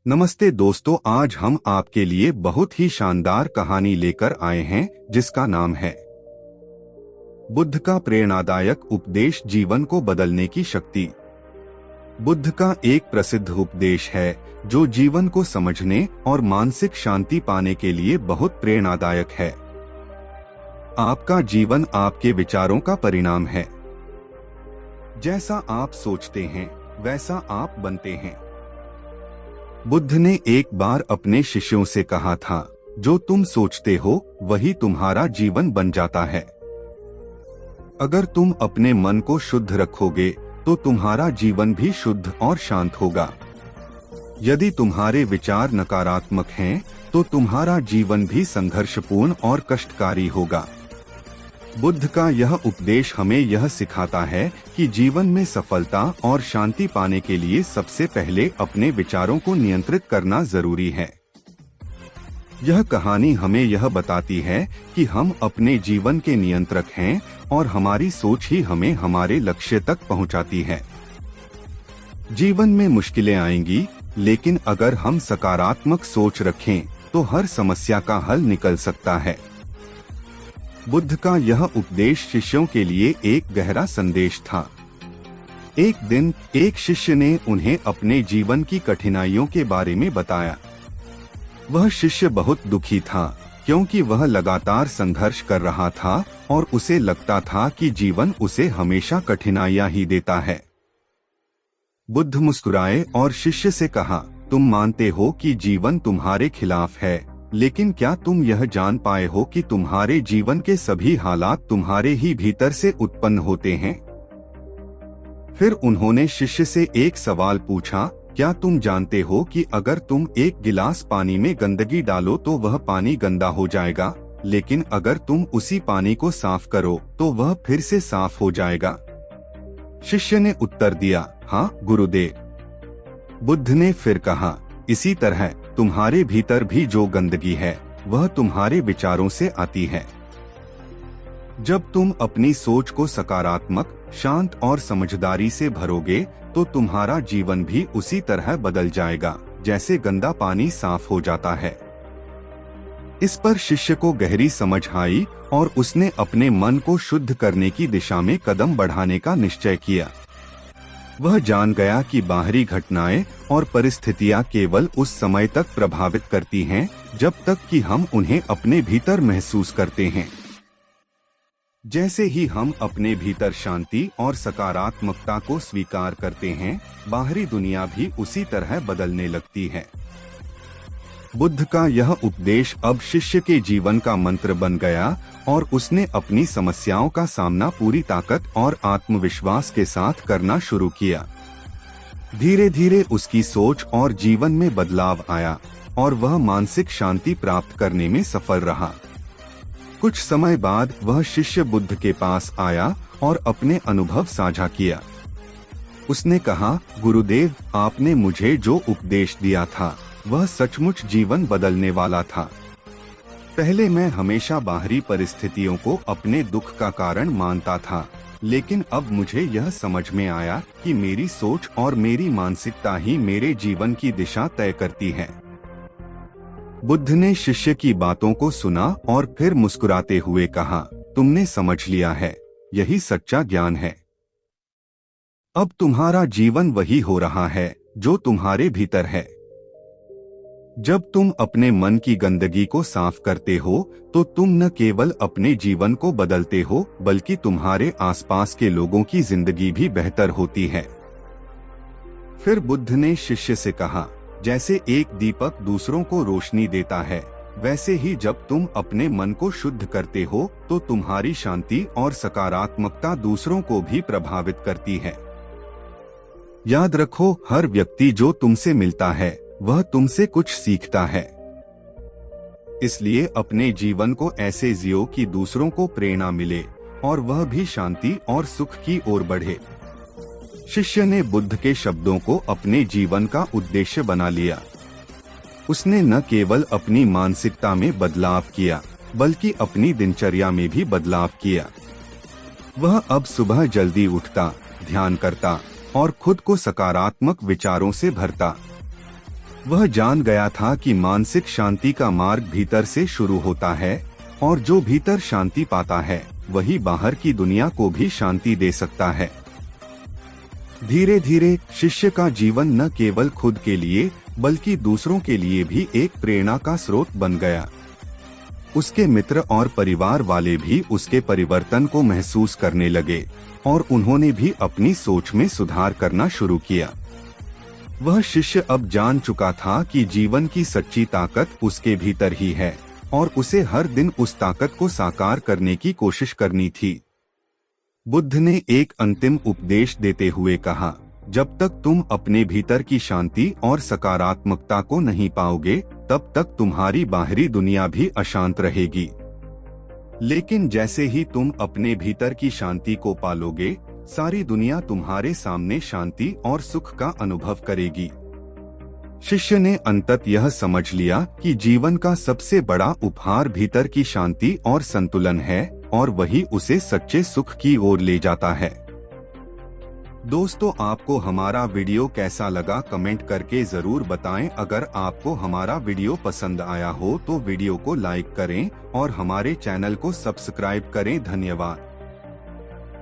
नमस्ते दोस्तों, आज हम आपके लिए बहुत ही शानदार कहानी लेकर आए हैं जिसका नाम है बुद्ध का प्रेरणादायक उपदेश, जीवन को बदलने की शक्ति। बुद्ध का एक प्रसिद्ध उपदेश है जो जीवन को समझने और मानसिक शांति पाने के लिए बहुत प्रेरणादायक है। आपका जीवन आपके विचारों का परिणाम है। जैसा आप सोचते हैं वैसा आप बनते हैं। बुद्ध ने एक बार अपने शिष्यों से कहा था, जो तुम सोचते हो वही तुम्हारा जीवन बन जाता है। अगर तुम अपने मन को शुद्ध रखोगे तो तुम्हारा जीवन भी शुद्ध और शांत होगा। यदि तुम्हारे विचार नकारात्मक हैं तो तुम्हारा जीवन भी संघर्षपूर्ण और कष्टकारी होगा। बुद्ध का यह उपदेश हमें यह सिखाता है कि जीवन में सफलता और शांति पाने के लिए सबसे पहले अपने विचारों को नियंत्रित करना जरूरी है। यह कहानी हमें यह बताती है कि हम अपने जीवन के नियंत्रक हैं और हमारी सोच ही हमें हमारे लक्ष्य तक पहुंचाती है। जीवन में मुश्किलें आएंगी, लेकिन अगर हम सकारात्मक सोच रखें तो हर समस्या का हल निकल सकता है। बुद्ध का यह उपदेश शिष्यों के लिए एक गहरा संदेश था। एक दिन एक शिष्य ने उन्हें अपने जीवन की कठिनाइयों के बारे में बताया। वह शिष्य बहुत दुखी था क्योंकि वह लगातार संघर्ष कर रहा था और उसे लगता था कि जीवन उसे हमेशा कठिनाइयां ही देता है। बुद्ध मुस्कुराए और शिष्य से कहा, तुम मानते हो कि जीवन तुम्हारे खिलाफ है, लेकिन क्या तुम यह जान पाए हो कि तुम्हारे जीवन के सभी हालात तुम्हारे ही भीतर से उत्पन्न होते हैं? फिर उन्होंने शिष्य से एक सवाल पूछा, क्या तुम जानते हो कि अगर तुम एक गिलास पानी में गंदगी डालो तो वह पानी गंदा हो जाएगा, लेकिन अगर तुम उसी पानी को साफ करो तो वह फिर से साफ हो जाएगा? शिष्य ने उत्तर दिया, हाँ गुरुदेव। बुद्ध ने फिर कहा, इसी तरह तुम्हारे भीतर भी जो गंदगी है वह तुम्हारे विचारों से आती है। जब तुम अपनी सोच को सकारात्मक, शांत और समझदारी से भरोगे तो तुम्हारा जीवन भी उसी तरह बदल जाएगा जैसे गंदा पानी साफ हो जाता है। इस पर शिष्य को गहरी समझ आई और उसने अपने मन को शुद्ध करने की दिशा में कदम बढ़ाने का निश्चय किया। वह जान गया कि बाहरी घटनाएं और परिस्थितियां केवल उस समय तक प्रभावित करती हैं जब तक कि हम उन्हें अपने भीतर महसूस करते हैं। जैसे ही हम अपने भीतर शांति और सकारात्मकता को स्वीकार करते हैं, बाहरी दुनिया भी उसी तरह बदलने लगती है। बुद्ध का यह उपदेश अब शिष्य के जीवन का मंत्र बन गया और उसने अपनी समस्याओं का सामना पूरी ताकत और आत्मविश्वास के साथ करना शुरू किया। धीरे धीरे उसकी सोच और जीवन में बदलाव आया और वह मानसिक शांति प्राप्त करने में सफल रहा। कुछ समय बाद वह शिष्य बुद्ध के पास आया और अपने अनुभव साझा किया। उसने कहा, गुरुदेव, आपने मुझे जो उपदेश दिया था वह सचमुच जीवन बदलने वाला था। पहले मैं हमेशा बाहरी परिस्थितियों को अपने दुख का कारण मानता था, लेकिन अब मुझे यह समझ में आया कि मेरी सोच और मेरी मानसिकता ही मेरे जीवन की दिशा तय करती है। बुद्ध ने शिष्य की बातों को सुना और फिर मुस्कुराते हुए कहा, तुमने समझ लिया है, यही सच्चा ज्ञान है। अब तुम्हारा जीवन वही हो रहा है जो तुम्हारे भीतर है। जब तुम अपने मन की गंदगी को साफ करते हो तो तुम न केवल अपने जीवन को बदलते हो बल्कि तुम्हारे आसपास के लोगों की जिंदगी भी बेहतर होती है। फिर बुद्ध ने शिष्य से कहा, जैसे एक दीपक दूसरों को रोशनी देता है, वैसे ही जब तुम अपने मन को शुद्ध करते हो तो तुम्हारी शांति और सकारात्मकता दूसरों को भी प्रभावित करती है। याद रखो, हर व्यक्ति जो तुमसे मिलता है वह तुमसे कुछ सीखता है। इसलिए अपने जीवन को ऐसे जियो कि दूसरों को प्रेरणा मिले और वह भी शांति और सुख की ओर बढ़े। शिष्य ने बुद्ध के शब्दों को अपने जीवन का उद्देश्य बना लिया। उसने न केवल अपनी मानसिकता में बदलाव किया बल्कि अपनी दिनचर्या में भी बदलाव किया। वह अब सुबह जल्दी उठता, ध्यान करता और खुद को सकारात्मक विचारों से भरता। वह जान गया था कि मानसिक शांति का मार्ग भीतर से शुरू होता है और जो भीतर शांति पाता है वही बाहर की दुनिया को भी शांति दे सकता है। धीरे धीरे शिष्य का जीवन न केवल खुद के लिए बल्कि दूसरों के लिए भी एक प्रेरणा का स्रोत बन गया। उसके मित्र और परिवार वाले भी उसके परिवर्तन को महसूस करने लगे और उन्होंने भी अपनी सोच में सुधार करना शुरू किया। वह शिष्य अब जान चुका था कि जीवन की सच्ची ताकत उसके भीतर ही है और उसे हर दिन उस ताकत को साकार करने की कोशिश करनी थी। बुद्ध ने एक अंतिम उपदेश देते हुए कहा, जब तक तुम अपने भीतर की शांति और सकारात्मकता को नहीं पाओगे तब तक तुम्हारी बाहरी दुनिया भी अशांत रहेगी। लेकिन जैसे ही तुम अपने भीतर की शांति को पालोगे, सारी दुनिया तुम्हारे सामने शांति और सुख का अनुभव करेगी। शिष्य ने अंततः यह समझ लिया कि जीवन का सबसे बड़ा उपहार भीतर की शांति और संतुलन है और वही उसे सच्चे सुख की ओर ले जाता है। दोस्तों, आपको हमारा वीडियो कैसा लगा कमेंट करके जरूर बताएं। अगर आपको हमारा वीडियो पसंद आया हो तो वीडियो को लाइक करें और हमारे चैनल को सब्सक्राइब करें। धन्यवाद।